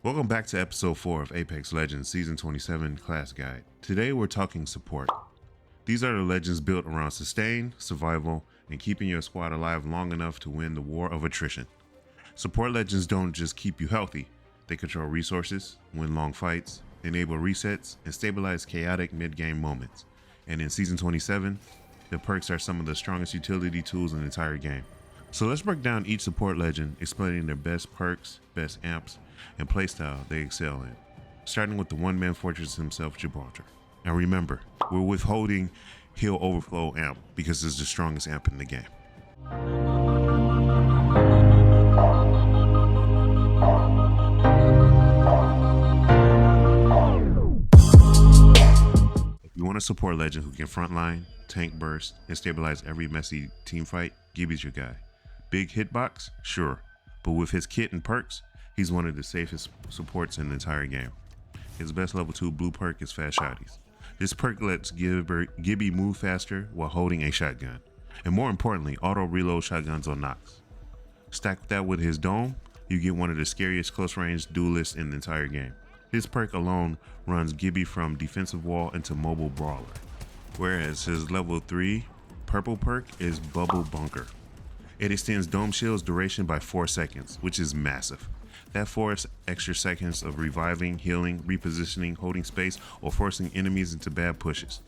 Welcome back to episode 4 of Apex Legends Season 27 Class Guide. Today we're talking support. These are the legends built around sustain, survival, and keeping your squad alive long enough to win the war of attrition. Support legends don't just keep you healthy, they control resources, win long fights, enable resets, and stabilize chaotic mid-game moments. And in Season 27, the perks are some of the strongest utility tools in the entire game. So let's break down each support legend, explaining their best perks, best amps, and playstyle they excel in, starting with the one-man fortress himself, Gibraltar. And remember, we're withholding Heal Overflow amp because it's the strongest amp in the game. If you want a support legend who can frontline, tank burst, and stabilize every messy team fight, Gibby's your guy. Big hitbox? Sure, but with his kit and perks, he's one of the safest supports in the entire game. His best level 2 blue perk is Fast Shotties. This perk lets Gibby move faster while holding a shotgun, and more importantly, auto reload shotguns on knocks. Stack that with his dome, you get one of the scariest close range duelists in the entire game. This perk alone runs Gibby from defensive wall into mobile brawler, whereas his level 3 purple perk is Bubble Bunker. It extends Dome Shield's duration by 4 seconds, which is massive. That 4 extra seconds of reviving, healing, repositioning, holding space, or forcing enemies into bad pushes.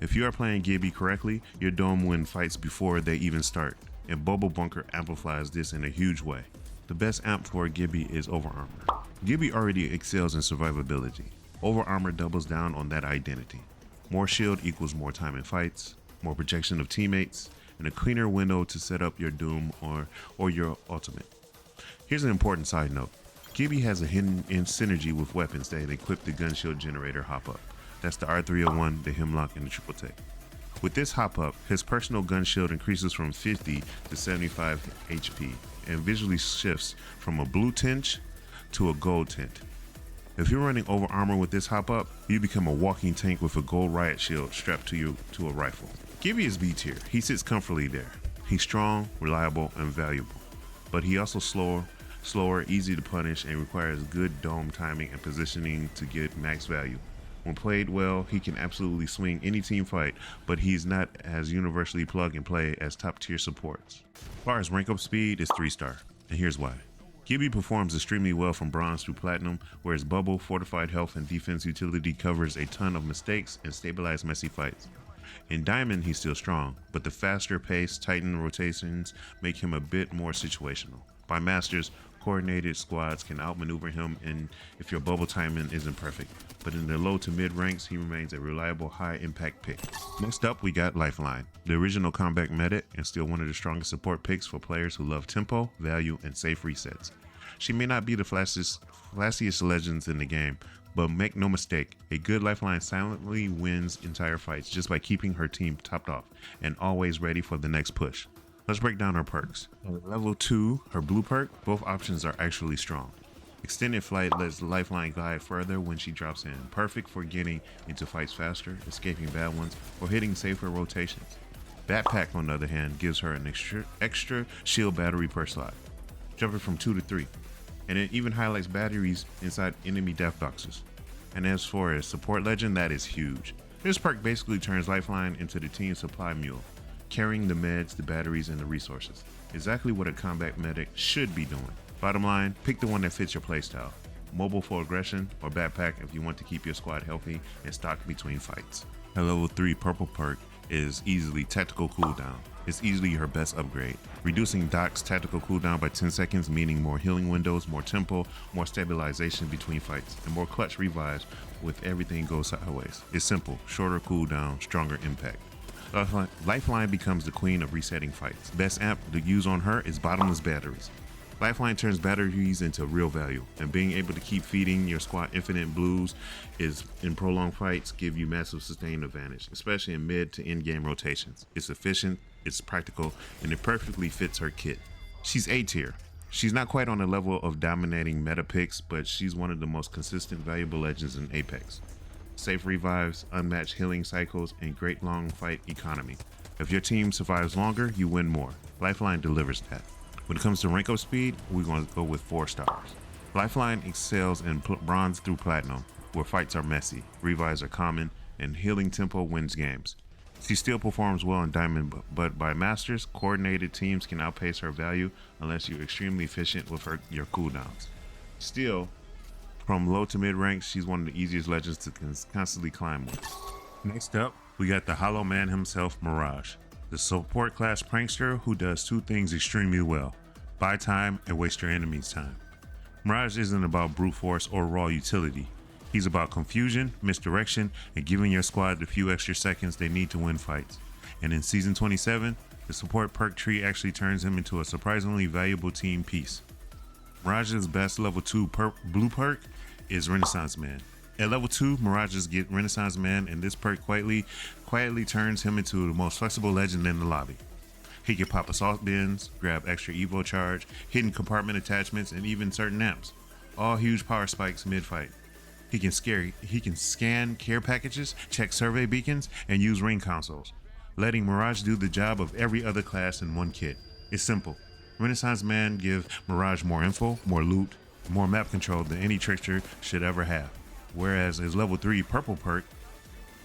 If you are playing Gibby correctly, your Dome win fights before they even start, and Bubble Bunker amplifies this in a huge way. The best amp for Gibby is Over Armor. Gibby already excels in survivability. Over Armor doubles down on that identity. More shield equals more time in fights, more projection of teammates, and a cleaner window to set up your Doom or your ultimate. Here's an important side note. Gibby has a hidden synergy with weapons that equip the gun shield generator hop-up. That's the R301, the Hemlock, and the Triple Take. With this hop-up, his personal gun shield increases from 50 to 75 HP and visually shifts from a blue tint to a gold tint. If you're running Over Armor with this hop-up, you become a walking tank with a gold riot shield strapped to a rifle. Gibby is B tier. He sits comfortably there. He's strong, reliable, and valuable. But he also slower, easy to punish, and requires good dome timing and positioning to get max value. When played well, he can absolutely swing any team fight, but he's not as universally plug and play as top tier supports. As far as rank up speed, it's 3-star, and here's why. Gibby performs extremely well from bronze through platinum, whereas Bubble, fortified health, and defense utility covers a ton of mistakes and stabilize messy fights. In Diamond, he's still strong, but the faster pace, tightened rotations make him a bit more situational. By Masters, coordinated squads can outmaneuver him and if your bubble timing isn't perfect, but in the low to mid ranks, he remains a reliable high impact pick. Next up, we got Lifeline, the original combat medic and still one of the strongest support picks for players who love tempo, value, and safe resets. She may not be the flashiest legends in the game, but make no mistake, a good Lifeline silently wins entire fights just by keeping her team topped off and always ready for the next push. Let's break down her perks. At level 2, her blue perk, both options are actually strong. Extended Flight lets Lifeline glide further when she drops in, perfect for getting into fights faster, escaping bad ones, or hitting safer rotations. Backpack, on the other hand, gives her an extra shield battery per slot, jumping from 2 to 3. And it even highlights batteries inside enemy death boxes. And as for a support legend, that is huge. This perk basically turns Lifeline into the team supply mule, carrying the meds, the batteries, and the resources. Exactly what a combat medic should be doing. Bottom line, pick the one that fits your playstyle. Mobile for aggression, or backpack if you want to keep your squad healthy and stock between fights. Her level 3 purple perk is easily tactical cooldown. It's easily her best upgrade, reducing Doc's tactical cooldown by 10 seconds, meaning more healing windows, more tempo, more stabilization between fights, and more clutch revives with everything goes sideways. It's simple, shorter cooldown, stronger impact. Lifeline becomes the queen of resetting fights. Best amp to use on her is bottomless batteries. Lifeline turns batteries into real value, and being able to keep feeding your squad infinite blues is in prolonged fights give you massive sustained advantage, especially in mid to end game rotations. It's efficient, it's practical, and it perfectly fits her kit. She's A tier. She's not quite on the level of dominating meta picks, but she's one of the most consistent valuable legends in Apex. Safe revives, unmatched healing cycles, and great long fight economy. If your team survives longer, you win more. Lifeline delivers that. When it comes to rank up speed, we're going to go with 4 stars. Lifeline excels in bronze through platinum, where fights are messy, revives are common, and healing tempo wins games. She still performs well in diamond, but by masters, coordinated teams can outpace her value unless you're extremely efficient with your cooldowns. Still, from low to mid ranks, she's one of the easiest legends to constantly climb with. Next up, we got the Hollow Man himself, Mirage, the support class prankster who does two things extremely well: buy time and waste your enemy's time. Mirage isn't about brute force or raw utility. He's about confusion, misdirection, and giving your squad the few extra seconds they need to win fights. And in Season 27, the support perk tree actually turns him into a surprisingly valuable team piece. Mirage's best level 2 blue perk is Renaissance Man. At level 2, Mirages get Renaissance Man, and this perk quietly turns him into the most flexible legend in the lobby. He can pop assault bins, grab extra evo charge, hidden compartment attachments, and even certain amps. All huge power spikes mid-fight. He can scan care packages, check survey beacons, and use ring consoles, letting Mirage do the job of every other class in one kit. It's simple. Renaissance Man give Mirage more info, more loot, more map control than any trickster should ever have. Whereas his level 3 purple perk,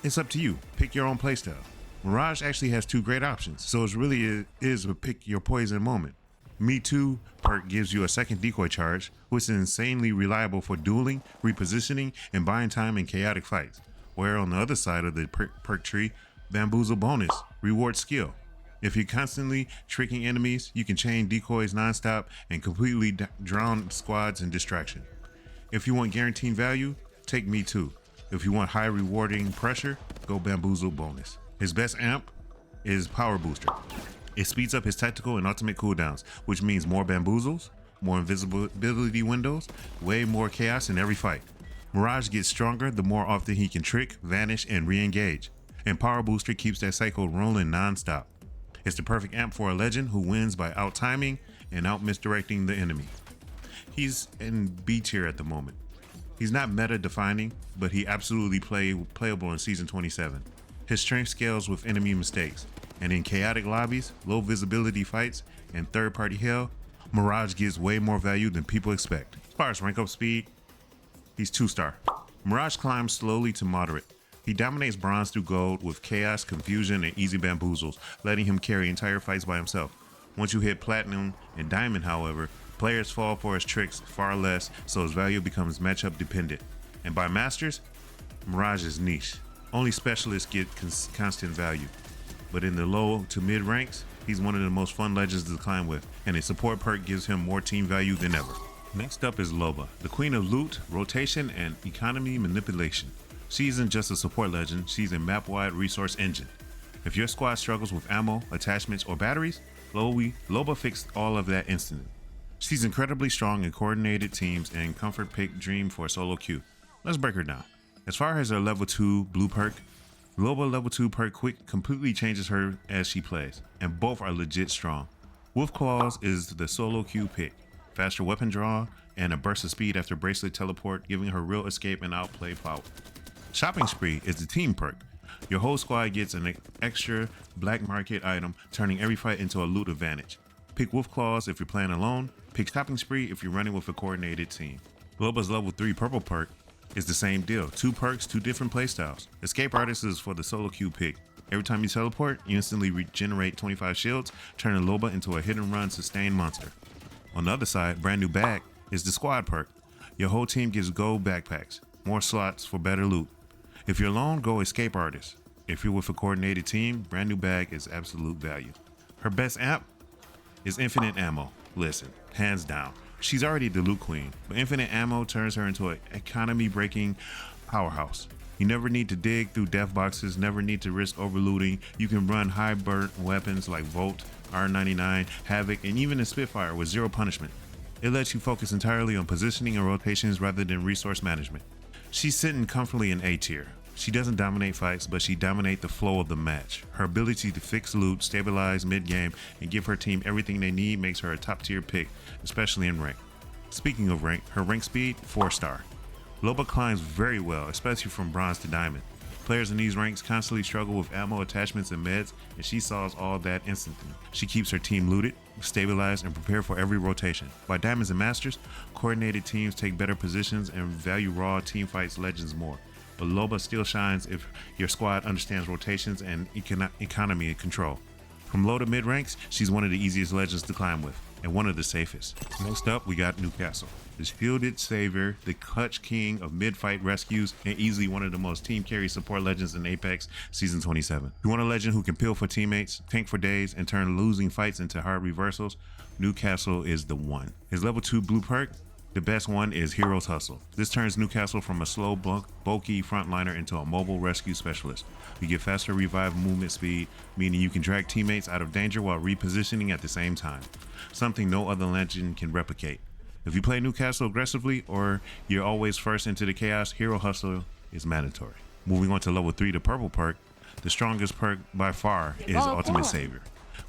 it's up to you. Pick your own playstyle. Mirage actually has two great options, so it really is a pick your poison moment. Me Too perk gives you a second decoy charge, which is insanely reliable for dueling, repositioning, and buying time in chaotic fights. Where on the other side of the perk tree, Bamboozle bonus rewards skill. If you're constantly tricking enemies, you can chain decoys nonstop and completely drown squads in distraction. If you want guaranteed value, take Me Too. If you want high rewarding pressure, go Bamboozle bonus. His best amp is Power Booster. It speeds up his tactical and ultimate cooldowns, which means more bamboozles, more invisibility windows, way more chaos in every fight. Mirage gets stronger the more often he can trick, vanish, and re-engage. And Power Booster keeps that cycle rolling non-stop. It's the perfect amp for a legend who wins by out-timing and out-misdirecting the enemy. He's in B tier at the moment. He's not meta-defining, but he absolutely playable in Season 27. His strength scales with enemy mistakes. And in chaotic lobbies, low visibility fights, and third-party hell, Mirage gives way more value than people expect. As far as rank up speed, he's 2-star. Mirage climbs slowly to moderate. He dominates bronze through gold with chaos, confusion, and easy bamboozles, letting him carry entire fights by himself. Once you hit platinum and diamond, however, players fall for his tricks far less, so his value becomes matchup dependent. And by masters, Mirage is niche. Only specialists get constant value. But in the low to mid ranks, he's one of the most fun legends to climb with, and his support perk gives him more team value than ever. Next up is Loba, the queen of loot, rotation, and economy manipulation. She isn't just a support legend, she's a map-wide resource engine. If your squad struggles with ammo, attachments, or batteries, Loba fixed all of that instantly. She's incredibly strong in coordinated teams and comfort pick dream for a solo queue. Let's break her down. As far as her level 2 blue perk, Loba level 2 perk quick completely changes her as she plays, and both are legit strong. Wolf Claws is the solo queue pick, faster weapon draw, and a burst of speed after bracelet teleport, giving her real escape and outplay power. Shopping Spree is the team perk. Your whole squad gets an extra black market item, turning every fight into a loot advantage. Pick Wolf Claws if you're playing alone, pick Shopping Spree if you're running with a coordinated team. Loba's level 3 purple perk is the same deal. 2 perks, 2 different playstyles. Escape Artist is for the solo queue pick. Every time you teleport, you instantly regenerate 25 shields, turning Loba into a hit and run sustained monster. On the other side, Brand New Bag is the squad perk. Your whole team gets gold backpacks, more slots for better loot. If you're alone, go Escape Artist. If you're with a coordinated team, Brand New Bag is absolute value. Her best amp is Infinite Ammo. Listen, hands down. She's already the loot queen, but infinite ammo turns her into an economy-breaking powerhouse. You never need to dig through death boxes, never need to risk overlooting. You can run high-burnt weapons like Volt, R99, Havoc, and even a Spitfire with zero punishment. It lets you focus entirely on positioning and rotations rather than resource management. She's sitting comfortably in A tier. She doesn't dominate fights, but she dominates the flow of the match. Her ability to fix loot, stabilize mid-game, and give her team everything they need makes her a top-tier pick, especially in rank. Speaking of rank, her rank speed, 4-star. Loba climbs very well, especially from bronze to diamond. Players in these ranks constantly struggle with ammo attachments and meds, and she solves all that instantly. She keeps her team looted, stabilized, and prepared for every rotation. By Diamonds and Masters, coordinated teams take better positions and value raw team fights legends more. But Loba still shines if your squad understands rotations and economy and control. From low to mid ranks, she's one of the easiest legends to climb with, and one of the safest. Next up, we got Newcastle. The shielded savior, the clutch king of mid-fight rescues, and easily one of the most team carry support legends in Apex Season 27. You want a legend who can peel for teammates, tank for days, and turn losing fights into hard reversals? Newcastle is the one. His level 2 blue perk, the best one, is Hero's Hustle. This turns Newcastle from a slow, bulky frontliner into a mobile rescue specialist. You get faster revive movement speed, meaning you can drag teammates out of danger while repositioning at the same time. Something no other legend can replicate. If you play Newcastle aggressively or you're always first into the chaos, Hero Hustle is mandatory. Moving on to level 3, the purple perk, the strongest perk by far is Ultimate Savior.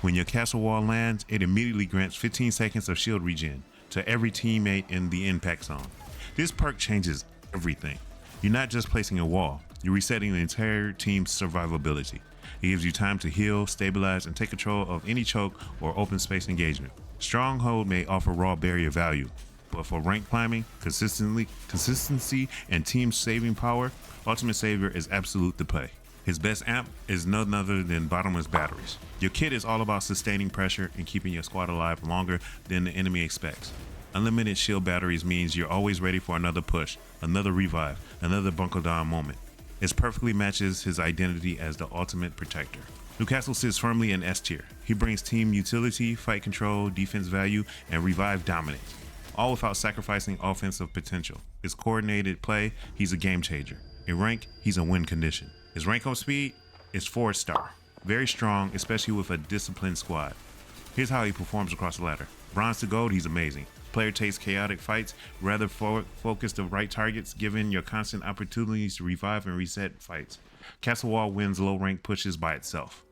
When your castle wall lands, it immediately grants 15 seconds of shield regen to every teammate in the impact zone. This perk changes everything. You're not just placing a wall, you're resetting the entire team's survivability. It gives you time to heal, stabilize, and take control of any choke or open space engagement. Stronghold may offer raw barrier value, but for rank climbing, consistency, and team saving power, Ultimate Savior is absolute to play. His best amp is none other than bottomless batteries. Your kit is all about sustaining pressure and keeping your squad alive longer than the enemy expects. Unlimited shield batteries means you're always ready for another push, another revive, another bunker down moment. It perfectly matches his identity as the ultimate protector. Newcastle sits firmly in S tier. He brings team utility, fight control, defense value, and revive dominance, all without sacrificing offensive potential. His coordinated play, he's a game changer. In rank, he's a win condition. His rank up speed is 4-star. Very strong, especially with a disciplined squad. Here's how he performs across the ladder. Bronze to gold, he's amazing. Player takes chaotic fights, rather focus the right targets, given your constant opportunities to revive and reset fights. Castle Wall wins low rank pushes by itself.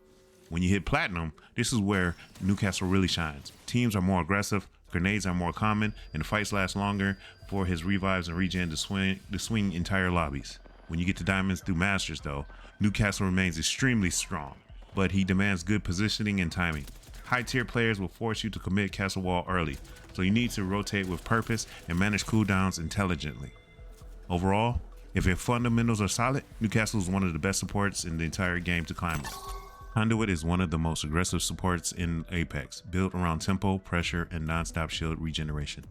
When you hit platinum, this is where Newcastle really shines. Teams are more aggressive, grenades are more common, and fights last longer for his revives and regen to swing entire lobbies. When you get to diamonds through masters though, Newcastle remains extremely strong, but he demands good positioning and timing. High tier players will force you to commit Castle Wall early, so you need to rotate with purpose and manage cooldowns intelligently. Overall, if your fundamentals are solid, Newcastle is one of the best supports in the entire game to climb with. Conduit is one of the most aggressive supports in Apex, built around tempo, pressure, and non-stop shield regeneration.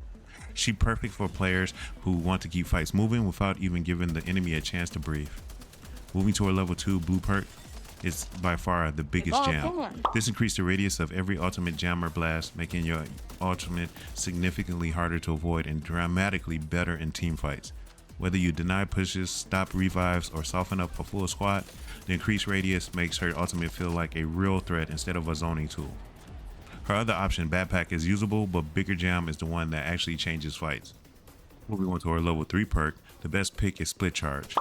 She's perfect for players who want to keep fights moving without even giving the enemy a chance to breathe. Moving to our level 2 blue perk, it's by far the biggest jam. This increased the radius of every ultimate jam or blast, making your ultimate significantly harder to avoid and dramatically better in team fights. Whether you deny pushes, stop revives, or soften up a full squad, the increased radius makes her ultimate feel like a real threat instead of a zoning tool. Her other option, Backpack, is usable, but Bigger Jam is the one that actually changes fights. Moving on to our level 3 perk, the best pick is Split Charge.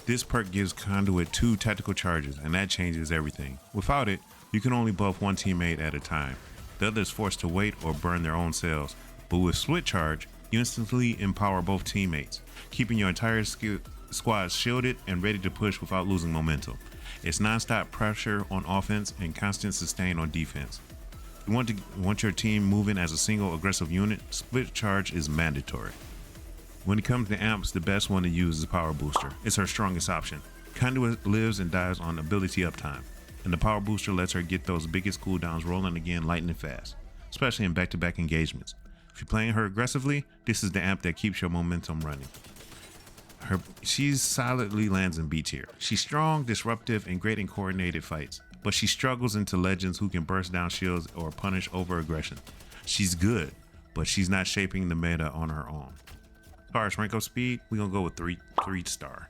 This perk gives Conduit 2 tactical charges, and that changes everything. Without it, you can only buff one teammate at a time. The other is forced to wait or burn their own cells. But with Split Charge, you instantly empower both teammates, keeping your entire squad shielded and ready to push without losing momentum. It's non-stop pressure on offense and constant sustain on defense. You want your team moving as a single aggressive unit, Split Charge is mandatory. When it comes to amps, the best one to use is Power Booster. It's her strongest option. Conduit lives and dies on ability uptime, and the Power Booster lets her get those biggest cooldowns rolling again lightning fast, especially in back-to-back engagements. If you're playing her aggressively, this is the amp that keeps your momentum running. She solidly lands in B tier. She's strong, disruptive, and great in coordinated fights, but she struggles into legends who can burst down shields or punish over-aggression. She's good, but she's not shaping the meta on her own. As far as rank up speed, we're gonna go with 3-star.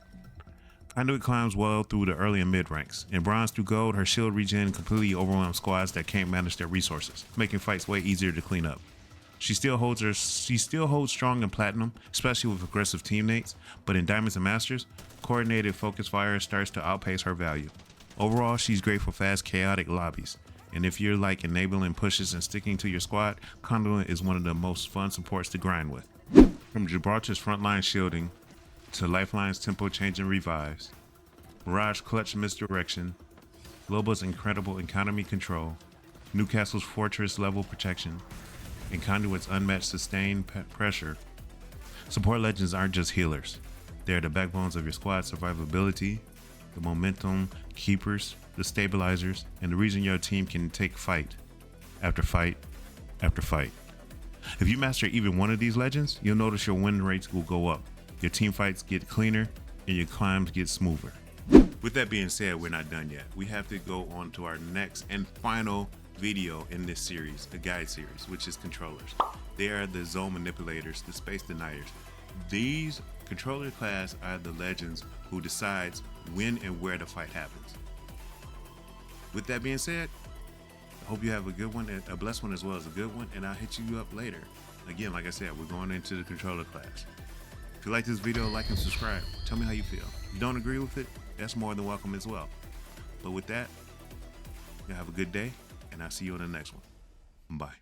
Conduit climbs well through the early and mid ranks. In bronze through gold, her shield regen completely overwhelms squads that can't manage their resources, making fights way easier to clean up. She still holds strong in platinum, especially with aggressive teammates, but in diamonds and masters, coordinated focus fire starts to outpace her value. Overall, she's great for fast, chaotic lobbies. And if you're like enabling pushes and sticking to your squad, Conduit is one of the most fun supports to grind with. From Gibraltar's frontline shielding to Lifeline's tempo changing revives, Mirage clutch misdirection, Loba's incredible economy control, Newcastle's fortress level protection, and Conduit's unmatched sustained pressure. Support legends aren't just healers. They're the backbones of your squad's survivability, the momentum keepers, the stabilizers, and the reason your team can take fight after fight after fight. If you master even one of these legends, you'll notice your win rates will go up, your team fights get cleaner, and your climbs get smoother. With that being said, we're not done yet. We have to go on to our next and final video in this series, the guide series, which is controllers. They are the zone manipulators, the space deniers. These controller class are the legends who decides when and where the fight happens. With that being said, I hope you have a good one, a blessed one as well as a good one, and I'll hit you up later. Again, like I said, we're going into the controller class. If you like this video, like and subscribe. Tell me how you feel. If you don't agree with it, that's more than welcome as well. But with that, you have a good day, and I'll see you on the next one. Bye.